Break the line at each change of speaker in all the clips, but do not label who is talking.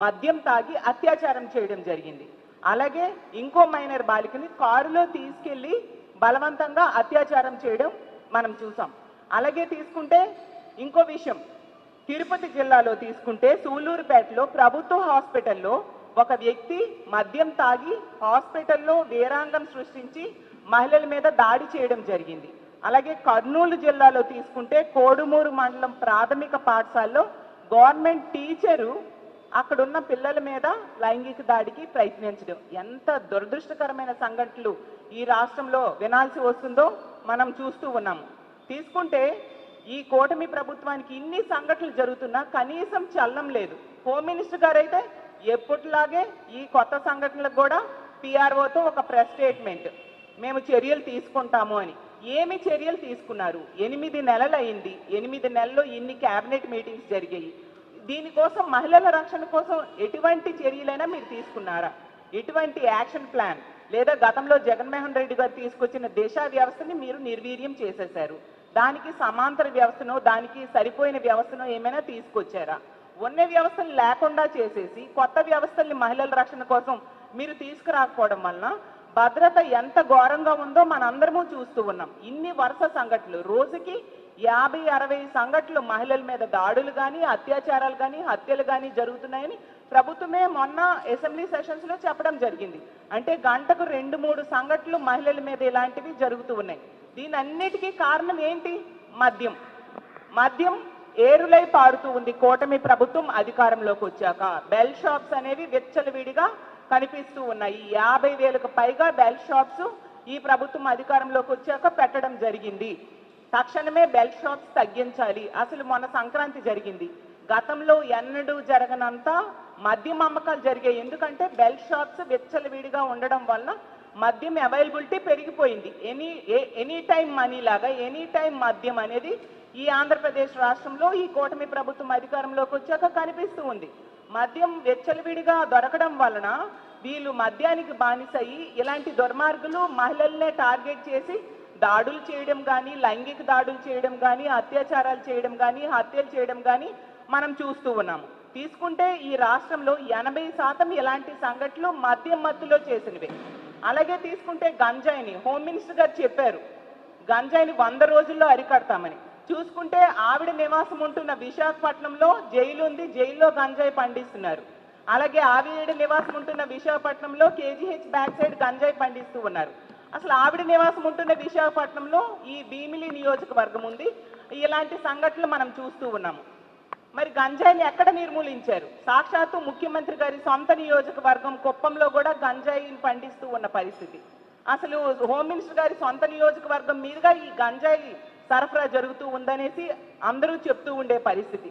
మద్యం తాగి అత్యాచారం చేయడం జరిగింది. అలాగే ఇంకో మైనర్ బాలికని కారులో తీసుకెళ్లి బలవంతంగా అత్యాచారం చేయడం మనం చూసాం. అలాగే తీసుకుంటే ఇంకో విషయం, తిరుపతి జిల్లాలో తీసుకుంటే సూళ్లూరుపేటలో ప్రభుత్వ హాస్పిటల్లో ఒక వ్యక్తి మద్యం తాగి హాస్పిటల్లో వీరాంగం సృష్టించి మహిళల మీద దాడి చేయడం జరిగింది. అలాగే కర్నూలు జిల్లాలో తీసుకుంటే కోడుమూరు మండలం ప్రాథమిక పాఠశాలలో గవర్నమెంట్ టీచరు అక్కడున్న పిల్లల మీద లైంగిక దాడికి ప్రయత్నించడం. ఎంత దురదృష్టకరమైన సంఘటనలు ఈ రాష్ట్రంలో వినాల్సి వస్తుందో మనం చూస్తూ ఉన్నాము. తీసుకుంటే ఈ కూటమి ప్రభుత్వానికి ఇన్ని సంఘటనలు జరుగుతున్నా కనీసం చలనం లేదు. హోమ్ మినిస్టర్ గారు అయితే ఎప్పటిలాగే ఈ కొత్త సంఘటనలకు కూడా పిఆర్ఓతో ఒక ప్రెస్ స్టేట్మెంట్, మేము చర్యలు తీసుకుంటాము అని. ఏమి చర్యలు తీసుకున్నారు? 8 నెలలు అయింది. 8 నెలల్లో ఇన్ని క్యాబినెట్ మీటింగ్స్ జరిగాయి. దీనికోసం మహిళల రక్షణ కోసం ఎటువంటి చర్యలైనా మీరు తీసుకున్నారా? ఎటువంటి యాక్షన్ ప్లాన్ లేదా గతంలో జగన్మోహన్ రెడ్డి గారు తీసుకొచ్చిన దిశ వ్యవస్థని మీరు నిర్వీర్యం చేసేశారు. దానికి సమాంతర వ్యవస్థనో దానికి సరిపోయిన వ్యవస్థనో ఏమైనా తీసుకొచ్చారా? ఉన్న వ్యవస్థలు లేకుండా చేసేసి కొత్త వ్యవస్థల్ని మహిళల రక్షణ కోసం మీరు తీసుకురాకపోవడం వలన భద్రత ఎంత ఘోరంగా ఉందో మనందరము చూస్తూ ఉన్నాం. ఇన్ని వరుస సంఘటనలు, రోజుకి 50-60 సంఘటనలు మహిళల మీద దాడులు కానీ అత్యాచారాలు కానీ హత్యలు కానీ జరుగుతున్నాయని ప్రభుత్వమే మొన్న అసెంబ్లీ సెషన్స్లో చెప్పడం జరిగింది. అంటే గంటకు 2-3 సంఘటనలు మహిళల మీద ఇలాంటివి జరుగుతూ ఉన్నాయి. దీనన్నిటికీ కారణం ఏంటి? మద్యం. మద్యం ఏరులై పారుతూ ఉంది. కూటమి ప్రభుత్వం అధికారంలోకి వచ్చాక బెల్ షాప్స్ అనేవి విచ్చలవిడిగా కనిపిస్తూ ఉన్నాయి. 50,000కు పైగా బెల్ షాప్స్ ఈ ప్రభుత్వం అధికారంలోకి వచ్చాక పెట్టడం జరిగింది. తక్షణమే బెల్ షాప్స్ తగ్గించాలి. అసలు మొన్న సంక్రాంతి జరిగింది, గతంలో ఎన్నడూ జరగనంత మద్యం అమ్మకాలు జరిగాయి. ఎందుకంటే బెల్ షాప్స్ విచ్చలవిడిగా ఉండడం వలన మద్యం అవైలబిలిటీ పెరిగిపోయింది. ఎనీ టైం మనీ లాగా ఎనీ టైం మద్యం అనేది ఈ ఆంధ్రప్రదేశ్ రాష్ట్రంలో ఈ కూటమి ప్రభుత్వం అధికారంలోకి వచ్చాక కనిపిస్తూ ఉంది. మద్యం వెచ్చలవిడిగా దొరకడం వలన వీళ్ళు మద్యానికి బానిసయ్యి ఇలాంటి దుర్మార్గులు మహిళల్నే టార్గెట్ చేసి దాడులు చేయడం కానీ, లైంగిక దాడులు చేయడం కానీ, అత్యాచారాలు చేయడం కానీ, హత్యలు చేయడం కానీ మనం చూస్తూ ఉన్నాము. తీసుకుంటే ఈ రాష్ట్రంలో 80% ఇలాంటి సంఘటనలు మద్యం మత్తులో చేసినవే. అలాగే తీసుకుంటే గంజాయిని హోమ్ మినిస్టర్ గారు చెప్పారు, గంజాయిని 100 రోజుల్లో అరికడతామని. చూసుకుంటే ఆవిడ నివాసం ఉంటున్న విశాఖపట్నంలో జైలు ఉంది, జైల్లో గంజాయి పండిస్తున్నారు. అలాగే ఆవిడ నివాసం ఉంటున్న విశాఖపట్నంలో కేజీహెచ్ బ్యాక్ సైడ్ గంజాయి పండిస్తూ ఉన్నారు. అసలు ఆవిడ నివాసం ఉంటున్న విశాఖపట్నంలో ఈ భీమిలి నియోజకవర్గం ఉంది. ఇలాంటి సంఘటనలు మనం చూస్తూ ఉన్నాము. మరి గంజాయిని ఎక్కడ నిర్మూలించారు? సాక్షాత్తు ముఖ్యమంత్రి గారి సొంత నియోజకవర్గం కుప్పంలో కూడా గంజాయిని పండిస్తూ ఉన్న పరిస్థితి. అసలు హోమ్ మినిస్టర్ గారి సొంత నియోజకవర్గం మీదుగా ఈ గంజాయి సరఫరా జరుగుతూ ఉందనేసి అందరూ చెప్తూ ఉండే పరిస్థితి.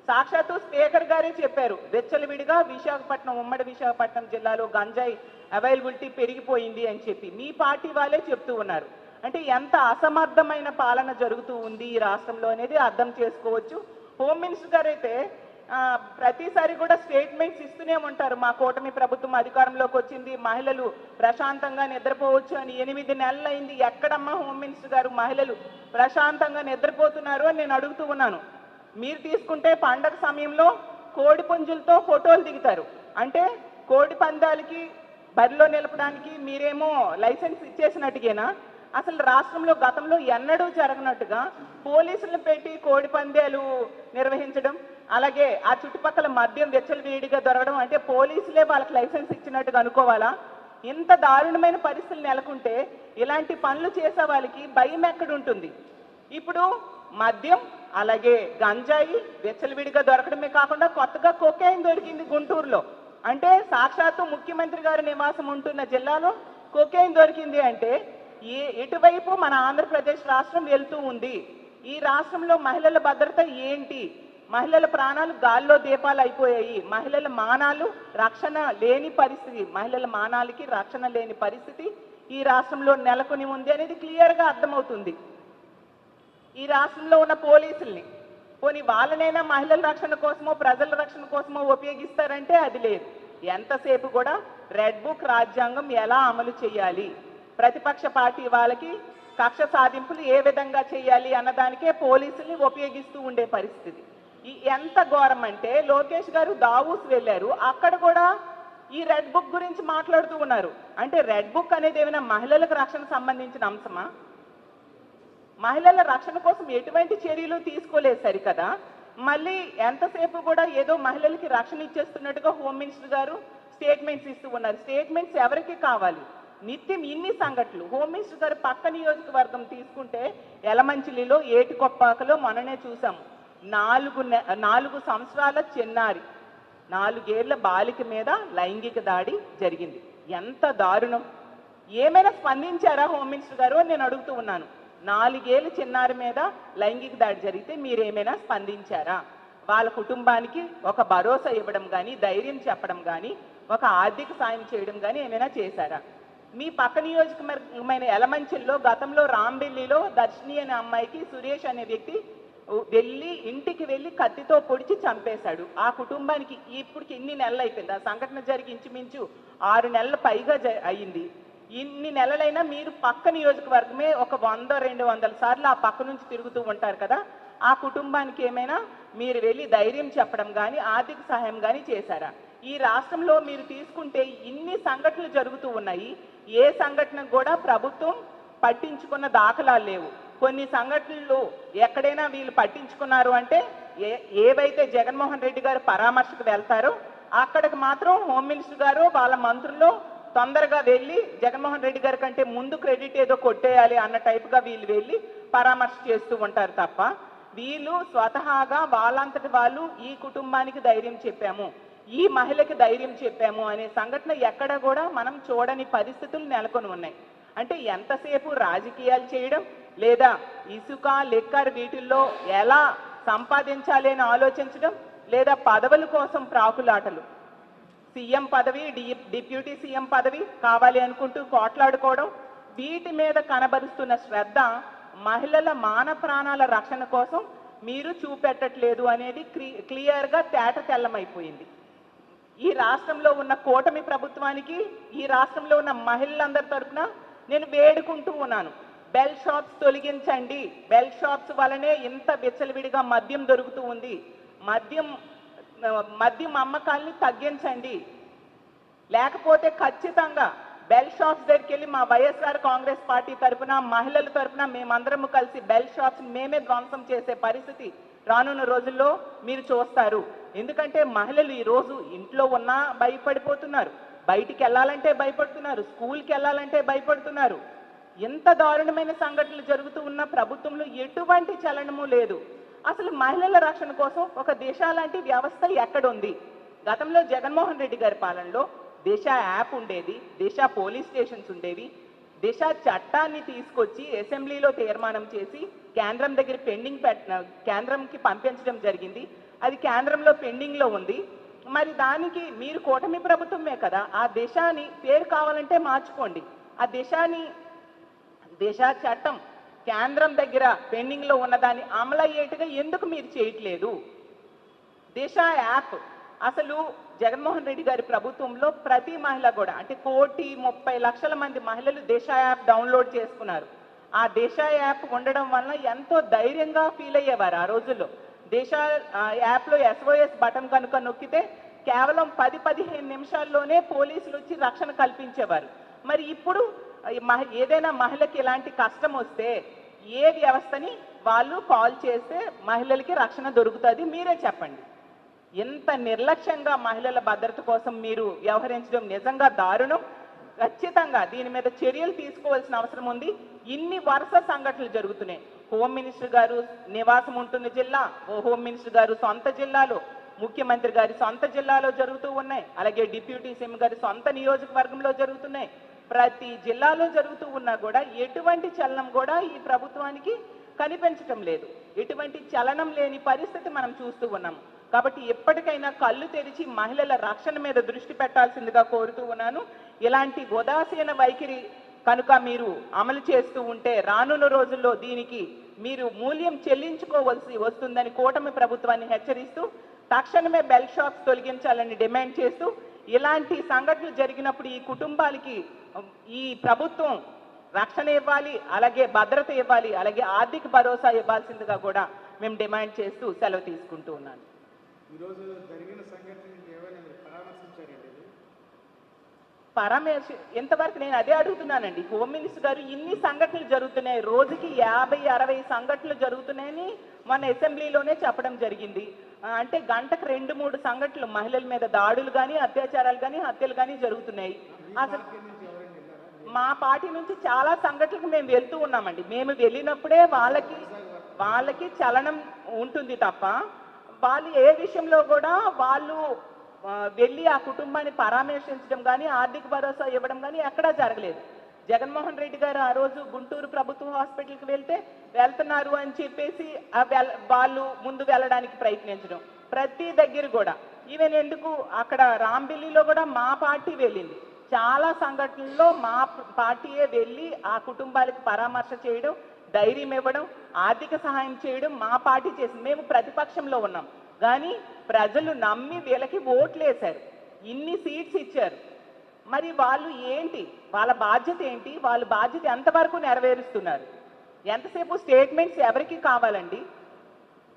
సాక్షాత్తు స్పీకర్ గారే చెప్పారు, వెచ్చలవిడిగా విశాఖపట్నం, ఉమ్మడి విశాఖపట్నం జిల్లాలో గంజాయి అవైలబిలిటీ పెరిగిపోయింది అని చెప్పి మీ పార్టీ వాళ్ళే చెప్తూ ఉన్నారు. అంటే ఎంత అసమర్థమైన పాలన జరుగుతూ ఉంది ఈ రాష్ట్రంలో అనేది అర్థం చేసుకోవచ్చు. హోమ్ మినిస్టర్ గారు అయితే ప్రతిసారి కూడా స్టేట్మెంట్స్ ఇస్తూనే ఉంటారు, మా కూటమి ప్రభుత్వం అధికారంలోకి వచ్చింది, మహిళలు ప్రశాంతంగా నిద్రపోవచ్చు అని. 8 నెలలు అయింది, ఎక్కడమ్మా హోమ్ మినిస్టర్ గారు మహిళలు ప్రశాంతంగా నిద్రపోతున్నారు అని నేను అడుగుతూ ఉన్నాను. మీరు తీసుకుంటే పండగ సమయంలో కోడి పుంజులతో ఫోటోలు దిగుతారు. అంటే కోడి పందాలకి బరిలో నిలపడానికి మీరేమో లైసెన్స్ ఇచ్చేసినట్టుగేనా? అసలు రాష్ట్రంలో గతంలో ఎన్నడూ జరగనట్టుగా పోలీసులను పెట్టి కోడి పందాలు నిర్వహించడం, అలాగే ఆ చుట్టుపక్కల మద్యం వెచ్చలవిడిగా దొరకడం, అంటే పోలీసులే వాళ్ళకి లైసెన్స్ ఇచ్చినట్టుగా అనుకోవాలా? ఇంత దారుణమైన పరిస్థితులు నెలకొంటే ఇలాంటి పనులు చేసే వాళ్ళకి భయం ఎక్కడుంటుంది? ఇప్పుడు మద్యం అలాగే గంజాయి వెచ్చలవిడిగా దొరకడమే కాకుండా కొత్తగా కొకైన్ దొరికింది గుంటూరులో. అంటే సాక్షాత్తు ముఖ్యమంత్రి గారి నివాసం ఉంటున్న జిల్లాలో కొకైన్ దొరికింది. అంటే ఎటువైపు మన ఆంధ్రప్రదేశ్ రాష్ట్రం వెళ్తూ ఉంది? ఈ రాష్ట్రంలో మహిళల భద్రత ఏంటి? మహిళల ప్రాణాలు గాల్లో దీపాలు అయిపోయాయి. మహిళల మానాలు రక్షణ లేని పరిస్థితి, మహిళల మానాలకి రక్షణ లేని పరిస్థితి ఈ రాష్ట్రంలో నెలకొని ఉంది అనేది క్లియర్గా అర్థమవుతుంది. ఈ రాష్ట్రంలో ఉన్న పోలీసుల్ని పోనీ వాళ్ళనైనా మహిళల రక్షణ కోసమో ప్రజల రక్షణ కోసమో ఉపయోగిస్తారంటే అది లేదు. ఎంతసేపు కూడా రెడ్ బుక్ రాజ్యాంగం ఎలా అమలు చేయాలి, ప్రతిపక్ష పార్టీ వాళ్ళకి కక్ష సాధింపులు ఏ విధంగా చేయాలి అన్నదానికే పోలీసుల్ని ఉపయోగిస్తూ ఉండే పరిస్థితి. ఎంత ఘోరం అంటే లోకేష్ గారు దావూస్ వెళ్ళారు, అక్కడ కూడా ఈ రెడ్ బుక్ గురించి మాట్లాడుతూ ఉన్నారు. అంటే రెడ్ బుక్ అనేది ఏమైనా మహిళలకు రక్షణ సంబంధించిన అంశమా? మహిళల రక్షణ కోసం ఎటువంటి చర్యలు తీసుకోలేదు సరికదా. మళ్ళీ ఎంతసేపు కూడా ఏదో మహిళలకి రక్షణ ఇచ్చేస్తున్నట్టుగా హోమ్ మినిస్టర్ గారు స్టేట్మెంట్స్ ఇస్తూ ఉన్నారు. స్టేట్మెంట్స్ ఎవరికి కావాలి? నిత్యం ఇన్ని సంఘటనలు. హోమ్ మినిస్టర్ గారు పక్క నియోజకవర్గం తీసుకుంటే యలమంచిలిలో ఏటికొప్పాకలో మొన్ననే చూసాము. 4 సంవత్సరాల చిన్నారి 4 ఏళ్ల బాలిక మీద లైంగిక దాడి జరిగింది. ఎంత దారుణం! ఏమైనా స్పందించారా హోమ్ మినిస్టర్ గారు అని నేను అడుగుతూ ఉన్నాను. 4 ఏళ్ల చిన్నారి మీద లైంగిక దాడి జరిగితే మీరేమైనా స్పందించారా? వాళ్ళ కుటుంబానికి ఒక భరోసా ఇవ్వడం కానీ, ధైర్యం చెప్పడం కానీ, ఒక ఆర్థిక సాయం చేయడం కానీ ఏమైనా చేశారా? మీ పక్క నియోజకవర్గమైన యలమంచిల్లో గతంలో రాంబెల్లిలో దర్శిని అనే అమ్మాయికి సురేష్ అనే వ్యక్తి ఇంటికి వెళ్ళి కత్తితో పొడిచి చంపేశాడు. ఆ కుటుంబానికి ఇప్పటికి ఇన్ని నెలలు అయిపోయింది. ఆ సంఘటన జరిగి ఇంచుమించు 6 నెలల పైగా అయ్యింది. ఇన్ని నెలలైనా మీరు పక్క నియోజకవర్గమే ఒక 100-200 సార్లు ఆ పక్క నుంచి తిరుగుతూ ఉంటారు కదా. ఆ కుటుంబానికి ఏమైనా మీరు వెళ్ళి ధైర్యం చెప్పడం కానీ, ఆర్థిక సహాయం కానీ చేశారా? ఈ రాష్ట్రంలో మీరు తీసుకుంటే ఇన్ని సంఘటనలు జరుగుతూ ఉన్నాయి. ఏ సంఘటన కూడా ప్రభుత్వం పట్టించుకున్న దాఖలాలు లేవు. కొన్ని సంఘటనలు ఎక్కడైనా వీళ్ళు పట్టించుకున్నారు అంటే ఏవైతే జగన్మోహన్ రెడ్డి గారు పరామర్శకు వెళ్తారో అక్కడికి మాత్రం హోమ్ మినిస్టర్ గారు వాళ్ళ మంత్రుల్లో తొందరగా వెళ్ళి జగన్మోహన్ రెడ్డి గారి కంటే ముందు క్రెడిట్ ఏదో కొట్టేయాలి అన్న టైప్గా వీళ్ళు వెళ్ళి పరామర్శ చేస్తూ ఉంటారు తప్ప వీళ్ళు స్వతహాగా వాళ్ళంతటి వాళ్ళు ఈ కుటుంబానికి ధైర్యం చెప్పాము, ఈ మహిళకి ధైర్యం చెప్పాము అనే సంఘటన ఎక్కడ కూడా మనం చూడని పరిస్థితులు నెలకొని ఉన్నాయి. అంటే ఎంతసేపు రాజకీయాలు చేయడం, లేదా ఇసుక లెక్కర్ వీటిల్లో ఎలా సంపాదించాలి అని ఆలోచించడం, లేదా పదవుల కోసం ప్రాకులాటలు, సీఎం పదవి, డిప్యూటీ సీఎం పదవి కావాలి అనుకుంటూ కోట్లాడుకోవడం, వీటి మీద కనబరుస్తున్న శ్రద్ధ మహిళల మాన ప్రాణాల రక్షణ కోసం మీరు చూపెట్టట్లేదు అనేది క్లియర్గా తేట తెల్లమైపోయింది. ఈ రాష్ట్రంలో ఉన్న కూటమి ప్రభుత్వానికి, ఈ రాష్ట్రంలో ఉన్న మహిళలందరి తరఫున నేను వేడుకుంటూ ఉన్నాను, బెల్ షాప్స్ తొలగించండి. బెల్ షాప్స్ వలనే ఇంత విచ్చలవిడిగా మద్యం దొరుకుతూ ఉంది. మద్యం అమ్మకాల్ని తగ్గించండి. లేకపోతే ఖచ్చితంగా బెల్ షాప్స్ దగ్గరికి వెళ్ళి మా వైఎస్ఆర్ కాంగ్రెస్ పార్టీ తరఫున, మహిళల తరఫున మేమందరము కలిసి బెల్ షాప్స్ మేమే ధ్వంసం చేసే పరిస్థితి రానున్న రోజుల్లో మీరు చూస్తారు. ఎందుకంటే మహిళలు ఈరోజు ఇంట్లో ఉన్నా భయపడిపోతున్నారు, బయటికి వెళ్ళాలంటే భయపడుతున్నారు, స్కూల్కి వెళ్ళాలంటే భయపడుతున్నారు. ఎంత దారుణమైన సంఘటనలు జరుగుతూ ఉన్న ప్రభుత్వంలో ఎటువంటి చలనము లేదు. అసలు మహిళల రక్షణ కోసం ఒక దిశ లాంటి వ్యవస్థ ఎక్కడుంది? గతంలో జగన్మోహన్ రెడ్డి గారి పాలనలో దిశ యాప్ ఉండేది, దిశ పోలీస్ స్టేషన్స్ ఉండేవి. దిశ చట్టాన్ని తీసుకొచ్చి అసెంబ్లీలో తీర్మానం చేసి కేంద్రం దగ్గర కేంద్రంకి పంపించడం జరిగింది. అది కేంద్రంలో పెండింగ్లో ఉంది. మరి దానికి మీరు కూటమి ప్రభుత్వమే కదా, ఆ దిశని పేరు కావాలంటే మార్చుకోండి. ఆ దిశ చట్టం కేంద్రం దగ్గర పెండింగ్లో ఉన్నదాన్ని అమలయ్యేట్టుగా ఎందుకు మీరు చేయట్లేదు? దిశ యాప్ అసలు జగన్మోహన్ రెడ్డి గారి ప్రభుత్వంలో ప్రతి మహిళ కూడా, అంటే 1,30,00,000 మంది మహిళలు దిశ యాప్ డౌన్లోడ్ చేసుకున్నారు. ఆ దిశ యాప్ ఉండడం వల్ల ఎంతో ధైర్యంగా ఫీల్ అయ్యేవారు ఆ రోజుల్లో. దిశ యాప్లో SOS బటన్ కనుక నొక్కితే కేవలం 10-15 నిమిషాల్లోనే పోలీసులు వచ్చి రక్షణ కల్పించేవారు. మరి ఇప్పుడు ఏదైనా మహిళకి ఇలాంటి కష్టం వస్తే ఏ వ్యవస్థని వాళ్ళు కాల్ చేస్తే మహిళలకి రక్షణ దొరుకుతుంది? మీరే చెప్పండి. ఎంత నిర్లక్ష్యంగా మహిళల భద్రత కోసం మీరు వ్యవహరించడం నిజంగా దారుణం. ఖచ్చితంగా దీని మీద చర్యలు తీసుకోవాల్సిన అవసరం ఉంది. ఇన్ని వరుస సంఘటనలు జరుగుతున్నాయి. హోమ్ మినిస్టర్ గారు నివాసం ఉంటున్న జిల్లా, హోమ్ మినిస్టర్ గారు సొంత జిల్లాలో, ముఖ్యమంత్రి గారి సొంత జిల్లాలో జరుగుతూ ఉన్నాయి. అలాగే డిప్యూటీ సీఎం గారి సొంత నియోజకవర్గంలో జరుగుతున్నాయి. ప్రతి జిల్లాలో జరుగుతూ ఉన్నా కూడా ఎటువంటి చలనం కూడా ఈ ప్రభుత్వానికి కనిపించటం లేదు. ఎటువంటి చలనం లేని పరిస్థితి మనం చూస్తూ ఉన్నాము. కాబట్టి ఎప్పటికైనా కళ్ళు తెరిచి మహిళల రక్షణ మీద దృష్టి పెట్టాల్సిందిగా కోరుతూ ఉన్నాను. ఇలాంటి ఉదాసీన వైఖరి కనుక మీరు అమలు చేస్తూ ఉంటే రానున్న రోజుల్లో దీనికి మీరు మూల్యం చెల్లించుకోవాల్సి వస్తుందని కూటమి ప్రభుత్వాన్ని హెచ్చరిస్తూ తక్షణమే బెల్ షాప్స్ తొలగించాలని డిమాండ్ చేస్తూ, ఇలాంటి సంఘటనలు జరిగినప్పుడు ఈ కుటుంబాలకి ఈ ప్రభుత్వం రక్షణ ఇవ్వాలి, అలాగే భద్రత ఇవ్వాలి, అలాగే ఆర్థిక భరోసా ఇవ్వాల్సిందిగా కూడా మేము డిమాండ్ చేస్తూ సెలవు తీసుకుంటూ ఉన్నాను.
ఈరోజు జరిగిన సంఘటన ఏమైనా పరామర్శించారండి?
ఇంతవరకు నేను అదే అడుగుతున్నానండి. హోమ్ మినిస్టర్ గారు ఇన్ని సంఘటనలు జరుగుతున్నాయి, రోజుకి 50-60 సంఘటనలు జరుగుతున్నాయని మన అసెంబ్లీలోనే చెప్పడం జరిగింది. అంటే గంటకు 2-3 సంఘటనలు మహిళల మీద దాడులు కానీ, అత్యాచారాలు కానీ, హత్యలు కానీ జరుగుతున్నాయి. అసలు మా పార్టీ నుంచి చాలా సంఘటనలకు మేము వెళ్తూ ఉన్నామండి. మేము వెళ్ళినప్పుడే వాళ్ళకి చలనం ఉంటుంది తప్ప వాళ్ళు ఏ విషయంలో కూడా వాళ్ళు వెళ్ళి ఆ కుటుంబాన్ని పరామర్శించడం కానీ, ఆర్థిక భరోసా ఇవ్వడం కానీ ఎక్కడా జరగలేదు. జగన్మోహన్ రెడ్డి గారు ఆ రోజు గుంటూరు ప్రభుత్వ హాస్పిటల్కి వెళ్తున్నారు అని చెప్పేసి వాళ్ళు ముందు వెళ్ళడానికి ప్రయత్నించడం, ప్రతి దగ్గర కూడా ఈవెన్ ఎందుకు అక్కడ రాంబిల్లిలో కూడా మా పార్టీ వెళ్ళింది. చాలా సంఘటనల్లో మా పార్టీయే వెళ్ళి ఆ కుటుంబాలకు పరామర్శ చేయడం, ధైర్యం ఇవ్వడం, ఆర్థిక సహాయం చేయడం మా పార్టీ చేసింది. మేము ప్రతిపక్షంలో ఉన్నాం కానీ ప్రజలు నమ్మి వీళ్ళకి ఓట్లు వేశారు, ఇన్ని సీట్స్ ఇచ్చారు. మరి వాళ్ళు ఏంటి, వాళ్ళ బాధ్యత ఏంటి, వాళ్ళ బాధ్యత ఎంతవరకు నెరవేరుస్తున్నారు? ఎంతసేపు స్టేట్మెంట్స్ ఎవరికి కావాలండి?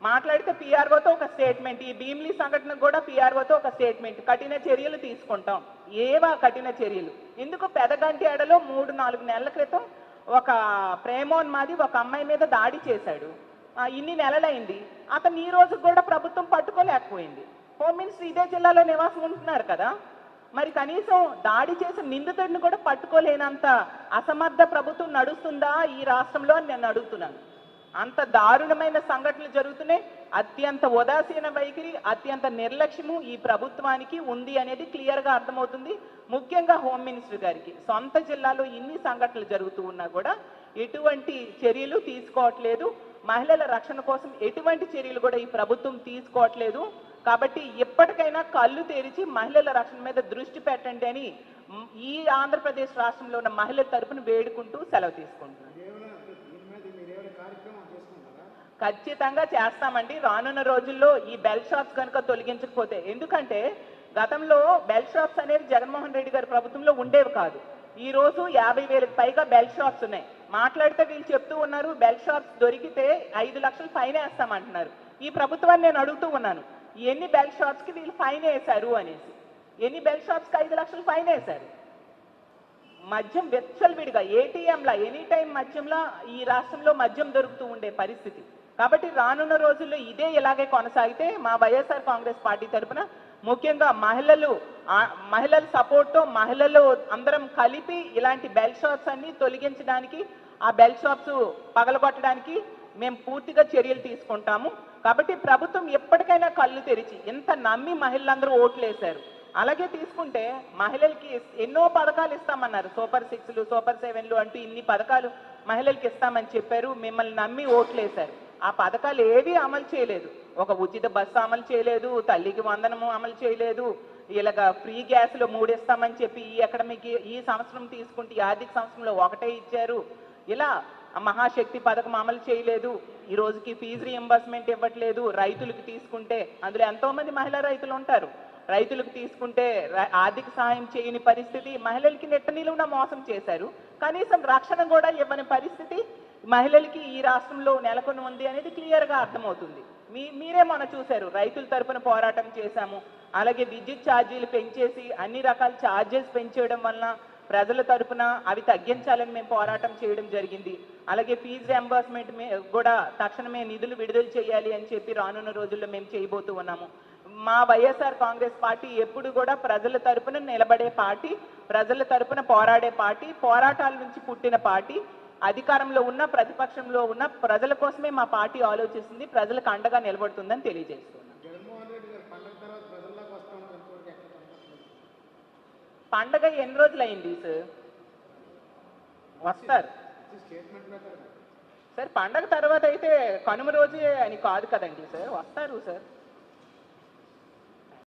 మాట్లాడితే పిఆర్ఓతో ఒక స్టేట్మెంట్, ఈ భీమిలి సంఘటనకు కూడా పిఆర్ఓతో ఒక స్టేట్మెంట్, కఠిన చర్యలు తీసుకుంటాం. ఏవా కఠిన చర్యలు? ఎందుకు పెదగంటేడలో 3-4 నెలల క్రితం ఒక ప్రేమోన్మాది ఒక అమ్మాయి మీద దాడి చేశాడు, ఇన్ని నెలలైంది, అతను ఈ రోజు కూడా ప్రభుత్వం పట్టుకోలేకపోయింది. హోమ్ మినిస్టర్ ఇదే జిల్లాలో నివాసం ఉంటున్నారు కదా, మరి కనీసం దాడి చేసిన నిందితుడిని కూడా పట్టుకోలేనంత అసమర్థ ప్రభుత్వం నడుస్తుందా ఈ రాష్ట్రంలో అని నేను అడుగుతున్నాను. అంత దారుణమైన సంఘటనలు జరుగుతున్నాయి. అత్యంత ఉదాసీన వైఖరి, అత్యంత నిర్లక్ష్యము ఈ ప్రభుత్వానికి ఉంది అనేది క్లియర్గా అర్థమవుతుంది. ముఖ్యంగా హోమ్ మినిస్టర్ గారికి సొంత జిల్లాలో ఇన్ని సంఘటనలు జరుగుతూ ఉన్నా కూడా ఎటువంటి చర్యలు తీసుకోవట్లేదు. మహిళల రక్షణ కోసం ఎటువంటి చర్యలు కూడా ఈ ప్రభుత్వం తీసుకోవట్లేదు. కాబట్టి ఎప్పటికైనా కళ్ళు తెరిచి మహిళల రక్షణ మీద దృష్టి పెట్టండి అని ఈ ఆంధ్రప్రదేశ్ రాష్ట్రంలో ఉన్న మహిళల తరపున వేడుకుంటూ సెలవు తీసుకుంటున్నాను. ఖచ్చితంగా చేస్తామండి. రానున్న రోజుల్లో ఈ బెల్ షాప్స్ కనుక తొలగించకపోతే, ఎందుకంటే గతంలో బెల్ షాప్స్ అనేవి జగన్మోహన్ రెడ్డి గారి ప్రభుత్వంలో ఉండేవి కాదు. ఈ రోజు 50,000కి పైగా బెల్ షాప్స్ ఉన్నాయి. మాట్లాడితే వీళ్ళు చెప్తూ ఉన్నారు బెల్ షాప్స్ దొరికితే 5 లక్షలు ఫైన్ వేస్తామంటున్నారు. ఈ ప్రభుత్వాన్ని నేను అడుగుతూ ఉన్నాను, ఎన్ని బెల్ షాప్స్కి వీళ్ళు ఫైన్ వేశారు అనేసి. ఎన్ని బెల్ షాప్స్కి 5 లక్షలు ఫైన్ వేశారు? మద్యం విచ్చలవిడిగా ఏటీఎంలా ఎనీ టైం మద్యంలా ఈ రాష్ట్రంలో మద్యం దొరుకుతూ ఉండే పరిస్థితి. కాబట్టి రానున్న రోజుల్లో ఇదే ఇలాగే కొనసాగితే మా వైఎస్ఆర్ కాంగ్రెస్ పార్టీ తరఫున ముఖ్యంగా మహిళల సపోర్ట్తో మహిళలు అందరం కలిపి ఇలాంటి బెల్ షాప్స్ అన్ని తొలగించడానికి, ఆ బెల్ షాప్స్ పగలగొట్టడానికి మేము పూర్తిగా చర్యలు తీసుకుంటాము. కాబట్టి ప్రభుత్వం ఎప్పటికైనా కళ్ళు తెరిచి, ఎంత నమ్మి మహిళలందరూ ఓట్లు వేశారు, అలాగే తీసుకుంటే మహిళలకి ఎన్నో పథకాలు ఇస్తామన్నారు, సూపర్ 6లు, సూపర్ 7లు అంటూ ఇన్ని పథకాలు మహిళలకి ఇస్తామని చెప్పారు. మిమ్మల్ని నమ్మి ఓట్లు వేశారు. ఆ పథకాలు ఏవి అమలు చేయలేదు. ఒక ఉచిత బస్సు అమలు చేయలేదు, తల్లికి వందనము అమలు చేయలేదు, ఇలాగ ఫ్రీ గ్యాస్లో 3 ఇస్తామని చెప్పి ఈ సంవత్సరం తీసుకుంటే ఈ ఆర్థిక సంవత్సరంలో 1 ఇచ్చారు. ఇలా మహాశక్తి పథకం అమలు చేయలేదు. ఈ రోజుకి ఫీజు రీఎంబర్స్మెంట్ ఇవ్వట్లేదు. రైతులకు తీసుకుంటే అందులో ఎంతోమంది మహిళా రైతులు ఉంటారు, రైతులకు తీసుకుంటే ఆర్థిక సహాయం చేయని పరిస్థితి, మహిళలకి నెట్ట నిలువున మోసం చేశారు. కనీసం రక్షణ కూడా ఇవ్వని పరిస్థితి మహిళలకి ఈ రాష్ట్రంలో నెలకొని ఉంది అనేది క్లియర్గా అర్థమవుతుంది. మీరే మొన్న చూశారు, రైతుల తరపున పోరాటం చేశాము. అలాగే విద్యుత్ ఛార్జీలు పెంచేసి అన్ని రకాల ఛార్జెస్ పెంచేయడం వలన ప్రజల తరపున అవి తగ్గించాలని మేము పోరాటం చేయడం జరిగింది. అలాగే ఫీజు రియంబర్స్మెంట్ కూడా తక్షణమే నిధులు విడుదల చేయాలి అని చెప్పి రానున్న రోజుల్లో మేము చేయబోతూ ఉన్నాము. మా వైఎస్ఆర్ కాంగ్రెస్ పార్టీ ఎప్పుడు కూడా ప్రజల తరపున నిలబడే పార్టీ, ప్రజల తరపున పోరాడే పార్టీ, పోరాటాల నుంచి పుట్టిన పార్టీ. అధికారంలో ఉన్న ప్రతిపక్షంలో ఉన్న ప్రజల కోసమే మా పార్టీ ఆలోచిస్తుంది, ప్రజలకు అండగా నిలబడుతుందని తెలియజేస్తున్నాను. పండగ ఎన్ని రోజులైంది సార్? వస్తారు సార్. పండగ తర్వాత అయితే కనుమ రోజే అని కాదు కదండి సార్, వస్తారు సార్.